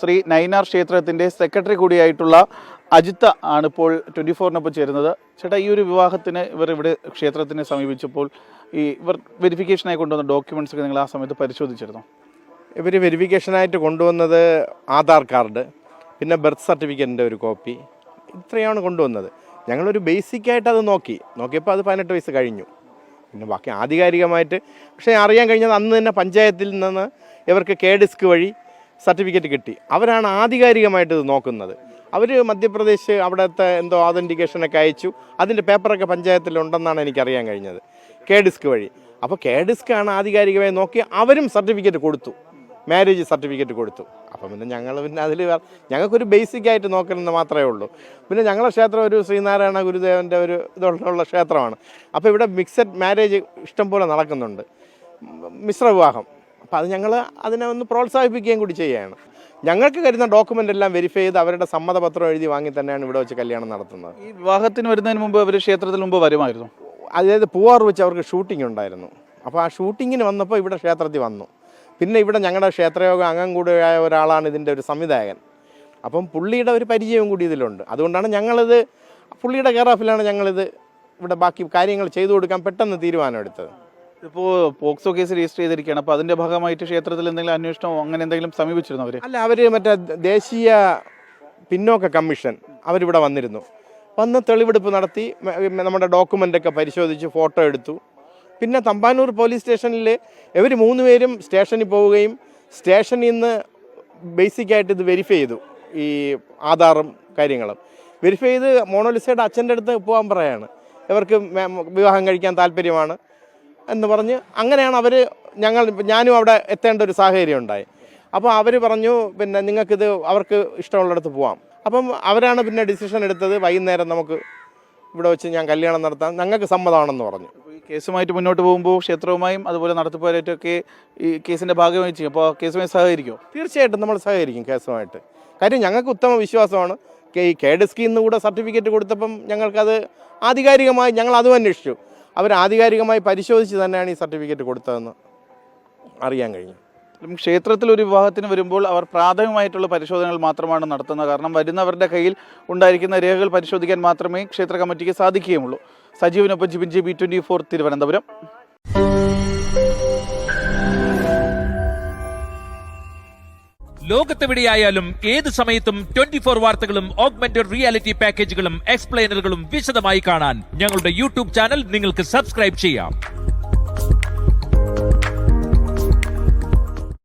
ശ്രീ നൈനാർ ക്ഷേത്രത്തിൻ്റെ സെക്രട്ടറി കൂടിയായിട്ടുള്ള അജിത്ത ആണിപ്പോൾ 24-നൊപ്പം ചേരുന്നത്. ചേട്ടാ, ഈ ഒരു വിവാഹത്തിന് ഇവർ ഇവിടെ ക്ഷേത്രത്തിനെ സമീപിച്ചപ്പോൾ ഇവർ വെരിഫിക്കേഷനായി കൊണ്ടുവന്ന ഡോക്യുമെൻറ്റ്സ് ഒക്കെ നിങ്ങൾ ആ സമയത്ത് പരിശോധിച്ചിരുന്നു? ഇവർ വെരിഫിക്കേഷനായിട്ട് കൊണ്ടുവന്നത് ആധാർ കാർഡ്, പിന്നെ ബർത്ത് സർട്ടിഫിക്കറ്റിൻ്റെ ഒരു കോപ്പി, ഇത്രയാണ് കൊണ്ടുവന്നത്. ഞങ്ങളൊരു ബേസിക്കായിട്ട് അത് നോക്കിയപ്പോൾ അത് 18 വയസ്സ് കഴിഞ്ഞു. പിന്നെ ബാക്കി ആധികാരികമായിട്ട് പക്ഷേ അറിയാൻ കഴിഞ്ഞത് അന്ന് തന്നെ പഞ്ചായത്തിൽ നിന്ന് ഇവർക്ക് KDISC വഴി സർട്ടിഫിക്കറ്റ് കിട്ടി. അവരാണ് ആധികാരികമായിട്ട് ഇത് നോക്കുന്നത്. അവർ മധ്യപ്രദേശ് അവിടുത്തെ എന്തോ ഓതൻറ്റിക്കേഷനൊക്കെ അയച്ചു. അതിൻ്റെ പേപ്പറൊക്കെ പഞ്ചായത്തിലുണ്ടെന്നാണ് എനിക്കറിയാൻ കഴിഞ്ഞത്, KDISC വഴി. അപ്പോൾ KDISC ആണ് ആധികാരികമായി നോക്കി അവരും സർട്ടിഫിക്കറ്റ് കൊടുത്തു, മാരേജ് സർട്ടിഫിക്കറ്റ് കൊടുത്തു. അപ്പം പിന്നെ ഞങ്ങൾ പിന്നെ അതിൽ ഞങ്ങൾക്കൊരു ബേസിക്കായിട്ട് നോക്കണമെന്ന് മാത്രമേ ഉള്ളൂ. പിന്നെ ഞങ്ങളുടെ ക്ഷേത്രം ഒരു ശ്രീനാരായണ ഗുരുദേവൻ്റെ ഒരു ഇതുള്ള ക്ഷേത്രമാണ്. അപ്പോൾ ഇവിടെ മിക്സഡ് മാരേജ് ഇഷ്ടംപോലെ നടക്കുന്നുണ്ട്, മിശ്ര വിവാഹം. അപ്പോൾ അത് ഞങ്ങൾ അതിനെ ഒന്ന് പ്രോത്സാഹിപ്പിക്കുകയും കൂടി ചെയ്യുകയാണ്. ഞങ്ങൾക്ക് കരുതുന്ന ഡോക്യുമെൻ്റ് എല്ലാം വെരിഫൈ ചെയ്ത് അവരുടെ സമ്മതപത്രം എഴുതി വാങ്ങി തന്നെയാണ് ഇവിടെ വെച്ച് കല്യാണം നടത്തുന്നത്. ഈ വിവാഹത്തിന് വരുന്നതിന് മുമ്പ് അവർ ക്ഷേത്രത്തിന് മുമ്പ് വരുമായിരുന്നു? അതായത് പൂവാർ വെച്ച് അവർക്ക് ഷൂട്ടിംഗ് ഉണ്ടായിരുന്നു. അപ്പോൾ ആ ഷൂട്ടിങ്ങിന് വന്നപ്പോൾ ഇവിടെ ക്ഷേത്രത്തിൽ വന്നു. പിന്നെ ഇവിടെ ഞങ്ങളുടെ ക്ഷേത്രയോഗ അംഗം കൂടിയായ ഒരാളാണ് ഇതിൻ്റെ ഒരു സംവിധായകൻ. അപ്പം പുള്ളിയുടെ ഒരു പരിചയവും കൂടി ഇതിലുണ്ട്. അതുകൊണ്ടാണ് ഞങ്ങളിത് പുള്ളിയുടെ കെയർ ഓഫിലാണ് ഞങ്ങളിത് ഇവിടെ ബാക്കി കാര്യങ്ങൾ ചെയ്തു കൊടുക്കാൻ പെട്ടെന്ന് തീരുമാനമെടുത്തത്. ഇപ്പോൾ പോക്സോ കേസ് രജിസ്റ്റർ ചെയ്തിരിക്കുകയാണ്. അപ്പോൾ അതിൻ്റെ ഭാഗമായിട്ട് ക്ഷേത്രത്തിൽ എന്തെങ്കിലും അന്വേഷണമോ അങ്ങനെ എന്തെങ്കിലും സമീപിച്ചിരുന്നു അവർ? അല്ല, അവർ മറ്റേ ദേശീയ പിന്നോക്ക കമ്മീഷൻ അവരിവിടെ വന്ന് തെളിവെടുപ്പ് നടത്തി നമ്മുടെ ഡോക്യുമെൻ്റൊക്കെ പരിശോധിച്ച് ഫോട്ടോ എടുത്തു. പിന്നെ തമ്പാനൂർ പോലീസ് സ്റ്റേഷനിൽ ഇവർ 3 പേരും സ്റ്റേഷനിൽ പോവുകയും സ്റ്റേഷനിൽ നിന്ന് ബേസിക്കായിട്ട് ഇത് വെരിഫൈ ചെയ്തു, ഈ ആധാറും കാര്യങ്ങളും വെരിഫൈ ചെയ്ത് മോണോലിസയുടെ അച്ഛൻ്റെ അടുത്ത് പോകാൻ പറയാണ്. ഇവർക്ക് വിവാഹം കഴിക്കാൻ താല്പര്യമാണ് എന്ന് പറഞ്ഞ് അങ്ങനെയാണ് ഞാനും അവിടെ എത്തേണ്ട ഒരു സാഹചര്യം ഉണ്ടായി. അപ്പോൾ അവർ പറഞ്ഞു പിന്നെ നിങ്ങൾക്കിത് അവർക്ക് ഇഷ്ടമുള്ളിടത്ത് പോവാം. അപ്പം അവരാണ് പിന്നെ ഡിസിഷൻ എടുത്തത്, വൈകുന്നേരം നമുക്ക് ഇവിടെ വെച്ച് ഞാൻ കല്യാണം നടത്താൻ ഞങ്ങൾക്ക് സമ്മതമാണെന്ന് പറഞ്ഞു. ഈ കേസുമായിട്ട് മുന്നോട്ട് പോകുമ്പോൾ ക്ഷേത്രവുമായും അതുപോലെ നടത്തിപ്പുകാരായിട്ടൊക്കെ ഈ കേസിൻ്റെ ഭാഗമായി ചെയ്യും. അപ്പോൾ കേസുമായി സഹകരിക്കുമോ? തീർച്ചയായിട്ടും നമ്മൾ സഹകരിക്കും കേസുമായിട്ട്. കാര്യം ഞങ്ങൾക്ക് ഉത്തമ വിശ്വാസമാണ്. ഈ KDISC നിന്ന് കൂടെ സർട്ടിഫിക്കറ്റ് കൊടുത്തപ്പം ഞങ്ങൾക്കത് ആധികാരികമായി ഞങ്ങൾ അതും അന്വേഷിച്ചു. അവർ ആധികാരികമായി പരിശോധിച്ച് തന്നെയാണ് ഈ സർട്ടിഫിക്കറ്റ് കൊടുത്തതെന്ന് അറിയാൻ കഴിഞ്ഞു. ക്ഷേത്രത്തിൽ ഒരു വിവാഹത്തിന് വരുമ്പോൾ അവർ പ്രാഥമികമായിട്ടുള്ള പരിശോധനകൾ മാത്രമാണ് നടത്തുന്നത്. കാരണം വരുന്നവരുടെ കയ്യിൽ ഉണ്ടായിരിക്കുന്ന രേഖകൾ പരിശോധിക്കാൻ മാത്രമേ ക്ഷേത്ര കമ്മിറ്റിക്ക് സാധിക്കുകയുള്ളൂ. സജീവനൊപ്പം ജിബിൻ JB 24 തിരുവനന്തപുരം. ലോകത്തെവിടെയായാലും ഏത് സമയത്തും 24 വാർത്തകളും ഓഗ്മെന്റഡ് റിയാലിറ്റി പാക്കേജുകളും എക്സ്പ്ലെയിനറുകളും വിശദമായി കാണാൻ ഞങ്ങളുടെ YouTube ചാനൽ നിങ്ങൾക്ക് സബ്സ്ക്രൈബ് ചെയ്യാം.